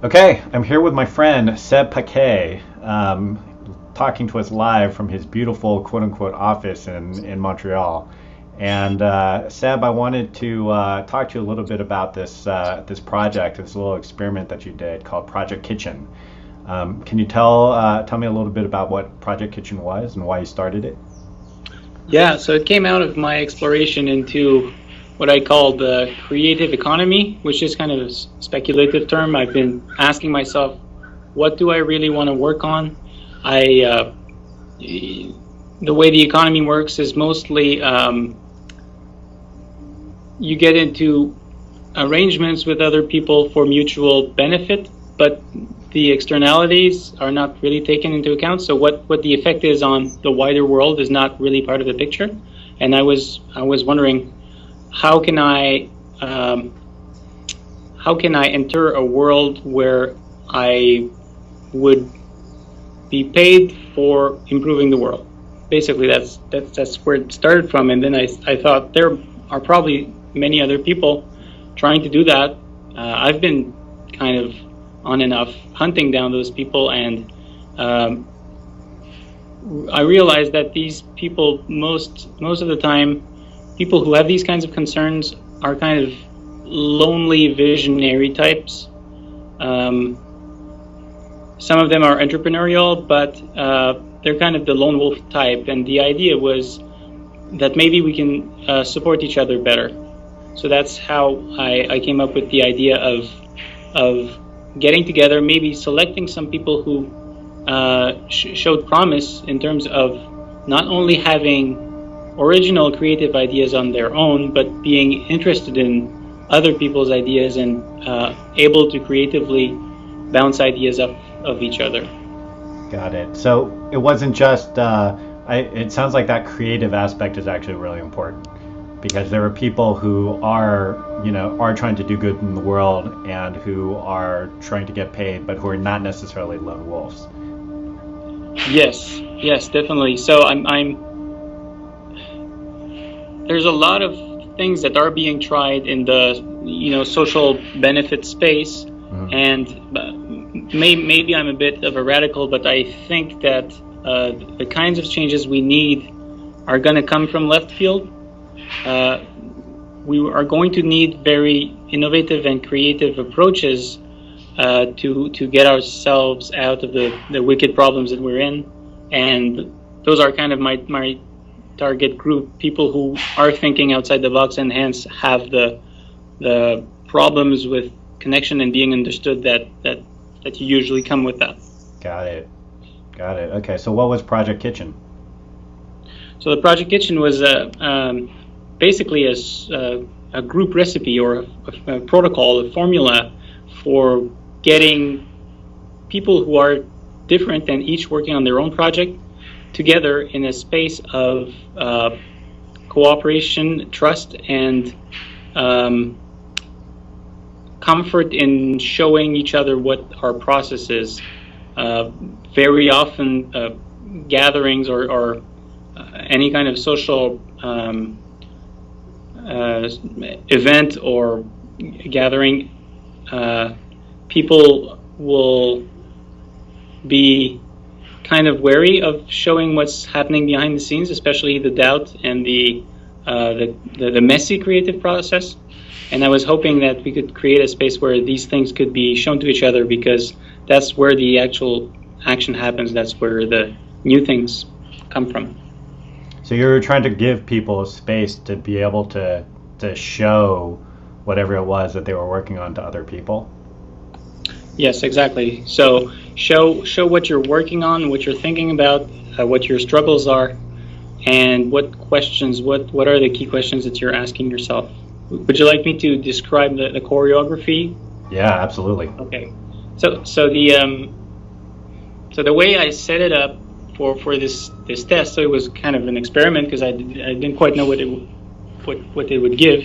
Okay, I'm here with my friend Seb Paquet, talking to us live from his beautiful "quote unquote" office in Montreal. And Seb, I wanted to talk to you a little bit about this project, this little experiment that you did called Project Kitchen. Can you tell me a little bit about what Project Kitchen was and why you started it? Yeah, so it came out of my exploration into what I call the creative economy, which is kind of a speculative term. I've been asking myself, what do I really want to work on? I The way the economy works is mostly you get into arrangements with other people for mutual benefit, but the externalities are not really taken into account. So what the effect is on the wider world is not really part of the picture. And I was wondering, how can I um, how can I enter a world where I would be paid for improving the world? Basically, that's where it started from. And then I thought there are probably many other people trying to do that. I've been kind of on and off hunting down those people, and um, I realized that these people, most of the time, people who have these kinds of concerns are kind of lonely visionary types. Um, some of them are entrepreneurial, but they're kind of the lone wolf type. And the idea was that maybe we can support each other better. So that's how I came up with the idea of getting together, maybe selecting some people who showed promise in terms of not only having original creative ideas on their own, but being interested in other people's ideas and able to creatively bounce ideas off of each other. Got it. So it wasn't just. It sounds like that creative aspect is actually really important because there are people who are trying to do good in the world and who are trying to get paid, but who are not necessarily lone wolves. Yes, yes, definitely. So I'm there's a lot of things that are being tried in the social benefit space, Mhm. and maybe I'm a bit of a radical, but I think that the kinds of changes we need are going to come from left field. Uh, we are going to need very innovative and creative approaches to get ourselves out of the wicked problems that we're in, and those are kind of my target group, people who are thinking outside the box and hence have the problems with connection and being understood that usually come with that. Got it. Got it. Okay. So what was Project Kitchen? So the Project Kitchen was basically a group recipe or a protocol, a formula for getting people who are different and each working on their own project together in a space of cooperation, trust, and um, comfort in showing each other what our process is. Uh, Very often, gatherings or any kind of social uh, event or gathering, uh, people will be kind of wary of showing what's happening behind the scenes, especially the doubt and the messy creative process. And I was hoping that we could create a space where these things could be shown to each other, because that's where the actual action happens. That's where the new things come from. So you were trying to give people a space to be able to show whatever it was that they were working on to other people. Yes, exactly. So show what you're working on, what you're thinking about, what your struggles are, and what are the key questions that you're asking yourself. Would you like me to describe the choreography? Yeah, absolutely. Okay. So the way I set it up for this test, so it was kind of an experiment because I didn't quite know what it would give.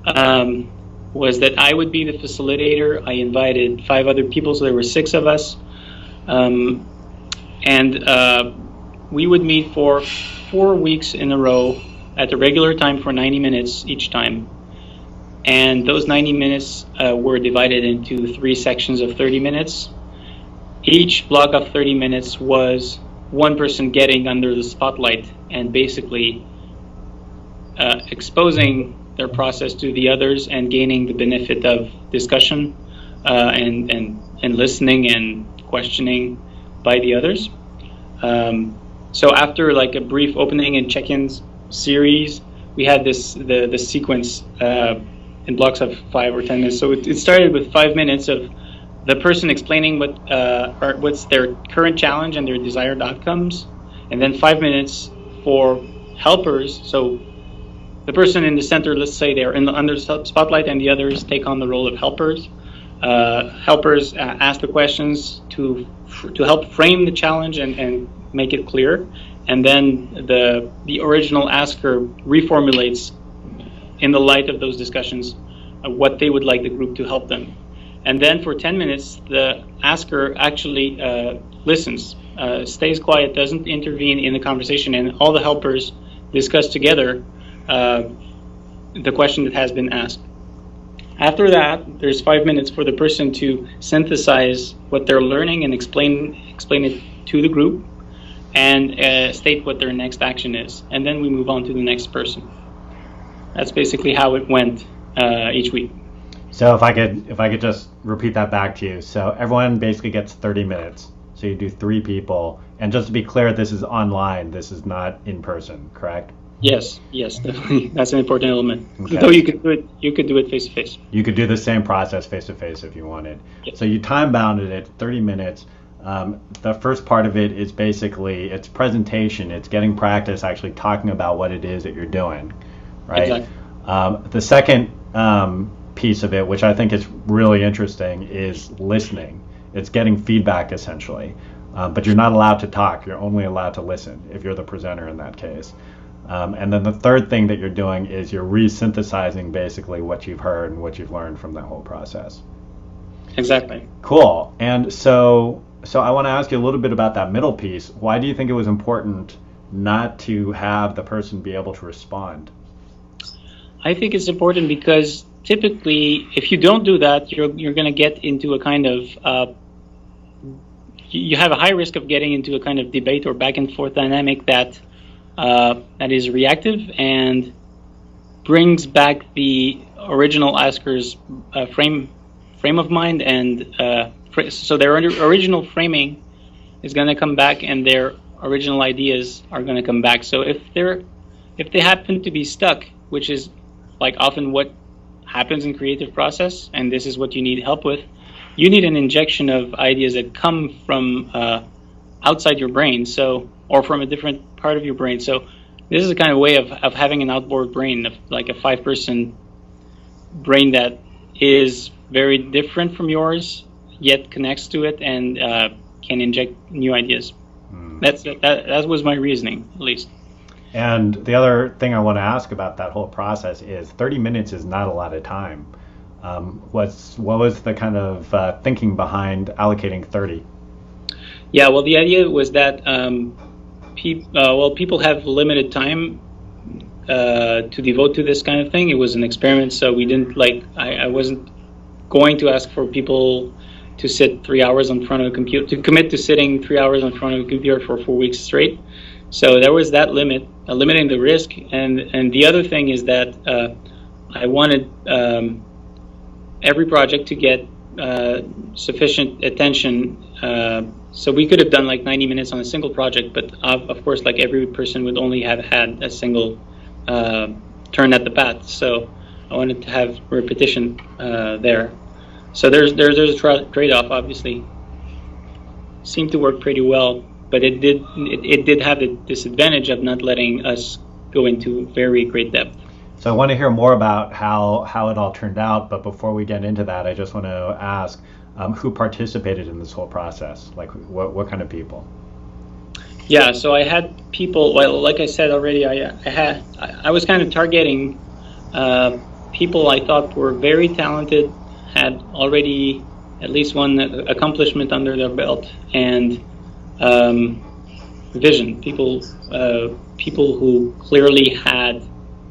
Um, was that I would be the facilitator. I invited five other people, so there were six of us, um, and we would meet for 4 weeks in a row at the regular time for 90 minutes each time. And those 90 minutes were divided into 3 sections of 30 minutes. Each block of 30 minutes was one person getting under the spotlight and basically exposing their process to the others and gaining the benefit of discussion and listening and questioning by the others. So after like a brief opening and check-ins series, we had the sequence in blocks of 5 or 10 minutes. So it started with 5 minutes of the person explaining what's their current challenge and their desired outcomes, and then 5 minutes for helpers. So the person in the center, let's say they're under the spotlight, and the others take on the role of helpers. Helpers ask the questions to help frame the challenge and make it clear, and then the original asker reformulates in the light of those discussions what they would like the group to help them. And then for 10 minutes, the asker actually listens, stays quiet, doesn't intervene in the conversation, and all the helpers discuss together the question that has been asked. After that, there's 5 minutes for the person to synthesize what they're learning and explain it to the group, and state what their next action is. And then we move on to the next person. That's basically how it went each week. So if I could just repeat that back to you. So everyone basically gets 30 minutes. So you do 3 people. And just to be clear, this is online. This is not in person, correct? Yes, definitely. That's an important element. Okay. Though you could do it face to face. You could do the same process face to face if you wanted. Yes. So you time bounded it 30 minutes. The first part of it is basically it's presentation. It's getting practice actually talking about what it is that you're doing, right? Exactly. The second piece of it, which I think is really interesting, is listening. It's getting feedback essentially, but you're not allowed to talk. You're only allowed to listen if you're the presenter in that case. And then the third thing that you're doing is you're resynthesizing basically what you've heard and what you've learned from that whole process. Exactly. Cool. And so I want to ask you a little bit about that middle piece. Why do you think it was important not to have the person be able to respond? I think it's important because typically, if you don't do that, you're going to get into a kind of you have a high risk of getting into a kind of debate or back and forth dynamic that is reactive and brings back the original asker's frame of mind, and so their original framing is going to come back, and their original ideas are going to come back. So if they happen to be stuck, which is like often what happens in creative process, and this is what you need help with, you need an injection of ideas that come from outside your brain, or from a different part of your brain. So this is a kind of way of having an outboard brain, like a 5-person brain that is very different from yours, yet connects to it and can inject new ideas. That was my reasoning, at least. And the other thing I want to ask about that whole process is 30 minutes is not a lot of time. What was the kind of thinking behind allocating 30? Yeah, well, the idea was that people have limited time to devote to this kind of thing. It was an experiment, so we didn't I wasn't going to ask for people to sit 3 hours in front of a computer, to commit to sitting 3 hours in front of a computer for 4 weeks straight. So there was that limit, limiting the risk. And the other thing is that I wanted every project to get sufficient attention. So we could have done like 90 minutes on a single project, but of course, like every person would only have had a single turn at the bat. So I wanted to have repetition there. So there's a trade-off, obviously. Seemed to work pretty well, but it did have the disadvantage of not letting us go into very great depth. So I want to hear more about how it all turned out, but before we get into that, I just want to ask who participated in this whole process? Like what kind of people? Yeah, so I had people. Well, like I said already, I was kind of targeting people I thought were very talented, had already at least one accomplishment under their belt, and vision. People who clearly had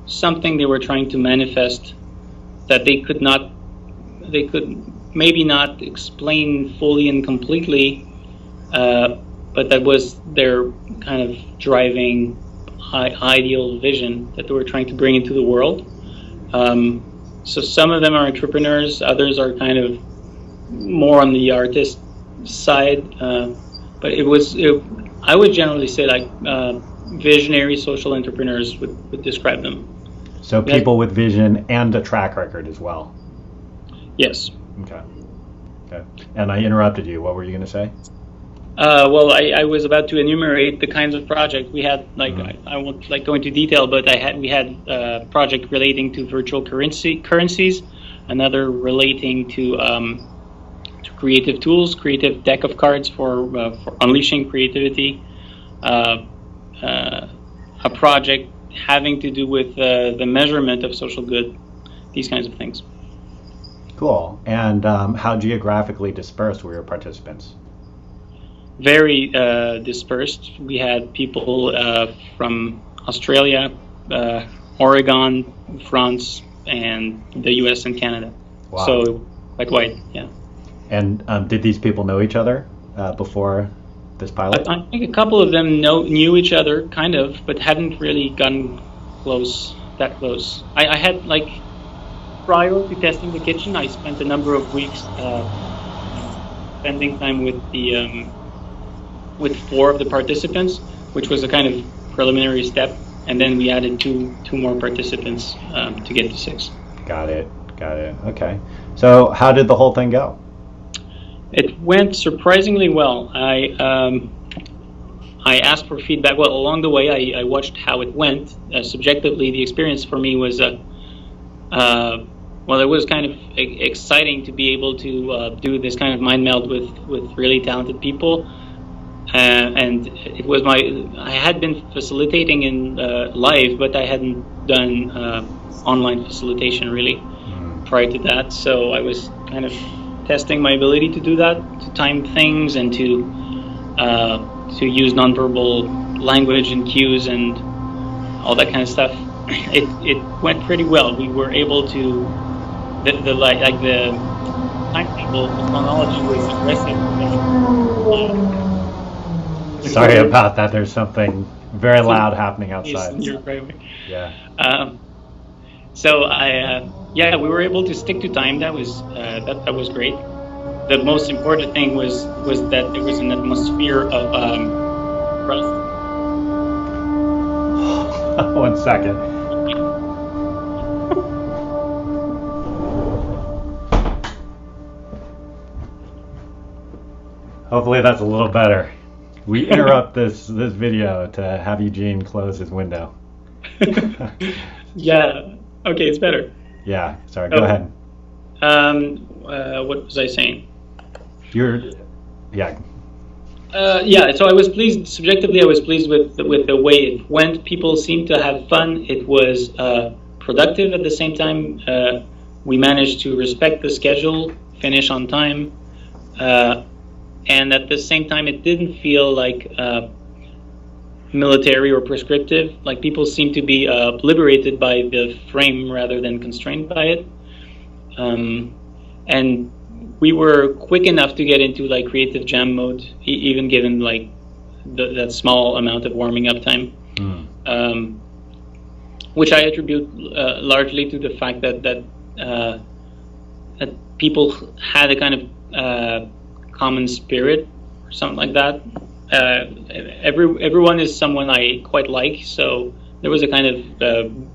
something they were trying to manifest that they could maybe not explain fully and completely, but that was their kind of driving ideal vision that they were trying to bring into the world. So some of them are entrepreneurs, others are kind of more on the artist side, but I would generally say like visionary social entrepreneurs would describe them. So people with vision and a track record as well. Yes. Okay. And I interrupted you. What were you going to say? Well, I was about to enumerate the kinds of projects we had. Like I won't like go into detail, but we had a project relating to virtual currencies, another relating to creative tools, creative deck of cards for unleashing creativity, a project having to do with the measurement of social good, these kinds of things. Cool. And how geographically dispersed were your participants? Very dispersed. We had people from Australia, Oregon, France, and the US and Canada. Wow. So quite wide, yeah. And did these people know each other before this pilot? I think a couple of them knew each other, kind of, but hadn't really gotten that close. I had, like, prior to testing the kitchen, I spent a number of weeks spending time with 4 of the participants, which was a kind of preliminary step, and then we added two more participants to get to 6. Got it. Okay. So how did the whole thing go? It went surprisingly well. I asked for feedback. Well, along the way, I watched how it went. Subjectively, the experience for me was it was kind of exciting to be able to do this kind of mind meld with really talented people. And it was I had been facilitating in live, but I hadn't done online facilitation really prior to that. So I was kind of testing my ability to do that, to time things, and to use nonverbal language and cues and all that kind of stuff. It went pretty well. We were able to the timetable, the chronology was aggressive. Sorry about that. There's something very loud happening outside. Yeah. So we were able to stick to time. That was that was great. The most important thing was that there was an atmosphere of trust. 1 second. Hopefully that's a little better. We interrupt this video to have Eugene close his window. Yeah. Okay, it's better. Yeah. Sorry. Go ahead. What was I saying? Yeah. So I was pleased. Subjectively, I was pleased with the way it went. People seemed to have fun. It was productive at the same time. We managed to respect the schedule, finish on time, and at the same time, it didn't feel like military or prescriptive. Like people seemed to be liberated by the frame rather than constrained by it. And we were quick enough to get into like creative jam mode, even given like that small amount of warming up time, which I attribute largely to the fact that people had a kind of common spirit or something like that. Everyone is someone I quite like, so there was a kind of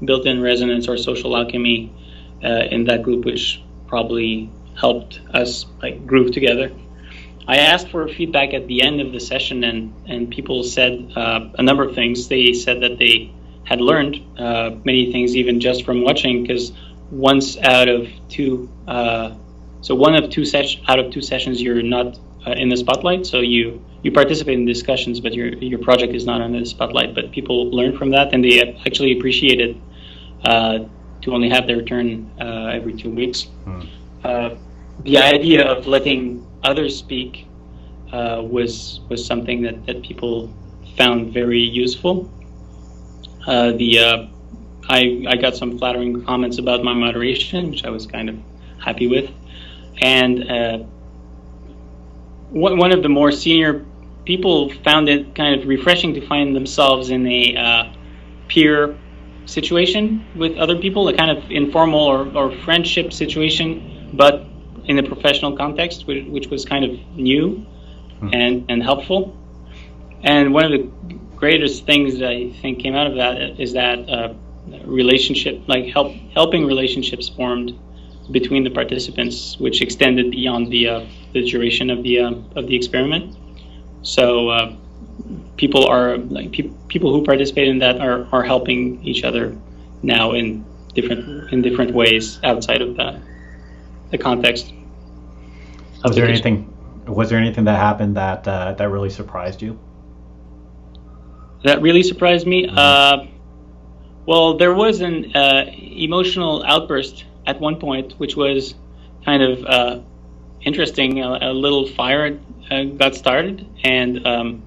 built-in resonance or social alchemy in that group, which probably helped us like groove together. I asked for feedback at the end of the session, and people said a number of things. They said that they had learned many things even just from watching, because once out of two, so one of two out of two sessions, you're not in the spotlight. So you participate in discussions, but your project is not under the spotlight. But people learn from that, and they actually appreciated to only have their turn every 2 weeks. The idea of letting others speak was something that people found very useful. The I got some flattering comments about my moderation, which I was kind of happy with. And one of the more senior people found it kind of refreshing to find themselves in a peer situation with other people, a kind of informal or friendship situation, but in a professional context, which was kind of new and helpful. And one of the greatest things that I think came out of that is that relationship, like helping relationships formed between the participants, which extended beyond the duration of the experiment. So people are like people who participate in that are helping each other now in different ways outside of the context. Was there anything that happened that really surprised you? That really surprised me. Well, there was an emotional outburst at one point, which was kind of interesting. A little fire got started, and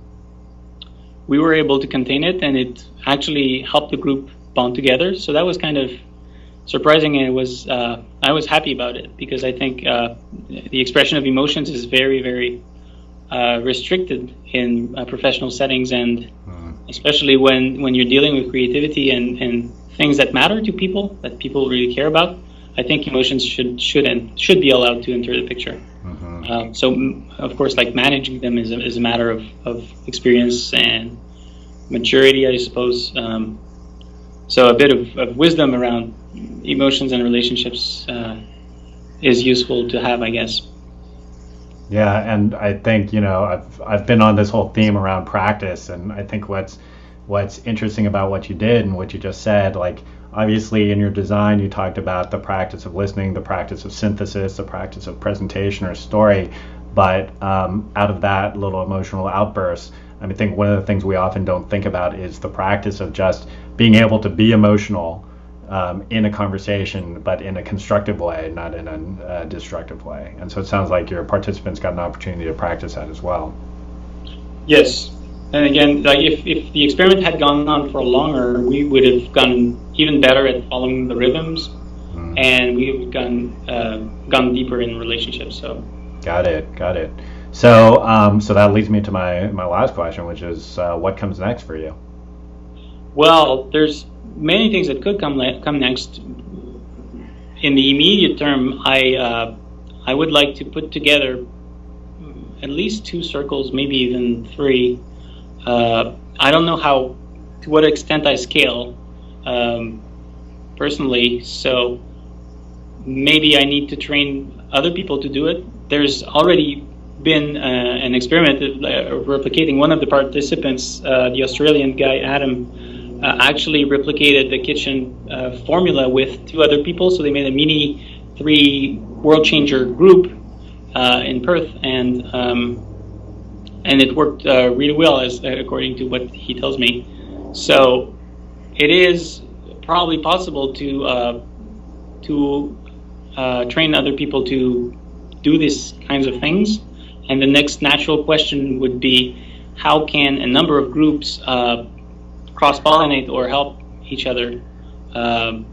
we were able to contain it, and it actually helped the group bond together. So that was kind of surprising, and it was I was happy about it, because I think the expression of emotions is very, very restricted in professional settings, and especially when you're dealing with creativity and things that matter to people, that people really care about. I think emotions should be allowed to enter the picture. So of course, like, managing them is a matter of experience and maturity, I suppose. So a bit of wisdom around emotions and relationships is useful to have, I guess. Yeah, and I think, I've been on this whole theme around practice, and I think what's interesting about what you did and what you just said, like, obviously in your design you talked about the practice of listening, the practice of synthesis, the practice of presentation or story, but out of that little emotional outburst, I think one of the things we often don't think about is the practice of just being able to be emotional in a conversation, but in a constructive way, not in a destructive way. And so it sounds like your participants got an opportunity to practice that as well. Yes. And again, like, if the experiment had gone on for longer, we would have gone even better at following the rhythms, and we would have gone deeper in relationships. So got it. So so that leads me to my last question, which is what comes next for you? Well, there's many things that could come next. In the immediate term, I would like to put together at least 2 circles, maybe even 3. I don't know to what extent I scale personally, so maybe I need to train other people to do it. There's already been an experiment replicating. One of the participants, the Australian guy Adam, actually replicated the kitchen formula with 2 other people, so they made a mini 3 world changer group in Perth, and it worked really well, according to what he tells me. So it is probably possible to train other people to do these kinds of things. And the next natural question would be, how can a number of groups cross-pollinate or help each other? Can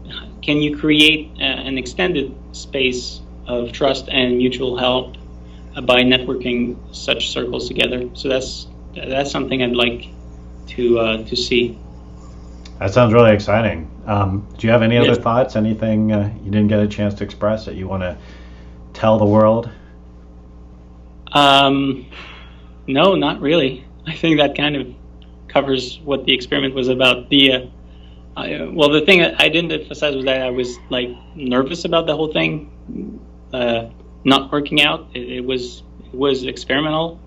you create an extended space of trust and mutual help by networking such circles together? So that's something I'd like to see. That sounds really exciting. Do you have any other thoughts? Anything you didn't get a chance to express that you want to tell the world? No, not really. I think that kind of covers what the experiment was about. The thing I didn't emphasize was that I was nervous about the whole thing not working out. It was experimental,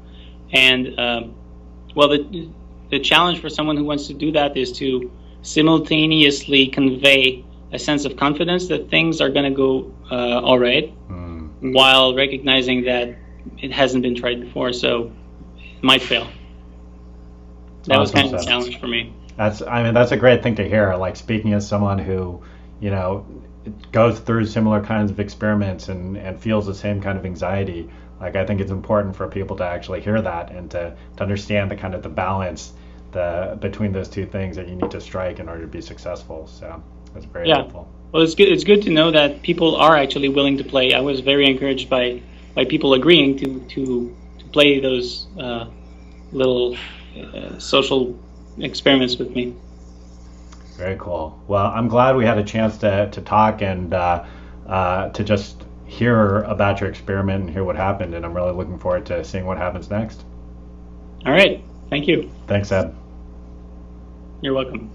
and the challenge for someone who wants to do that is to simultaneously convey a sense of confidence that things are going to go all right, while recognizing that it hasn't been tried before, so it might fail. That was kind of a challenge for me. That's a great thing to hear. Like, speaking as someone who, goes through similar kinds of experiments and feels the same kind of anxiety. Like, I think it's important for people to actually hear that and to understand the kind of the balance between those 2 things that you need to strike in order to be successful. So That's very Yeah. helpful. Well, it's good. It's good to know that people are actually willing to play. I was very encouraged by people agreeing to play those little social experiments with me. Very cool. Well, I'm glad we had a chance to talk and to just hear about your experiment and hear what happened. And I'm really looking forward to seeing what happens next. All right. Thank you. Thanks, Ed. You're welcome.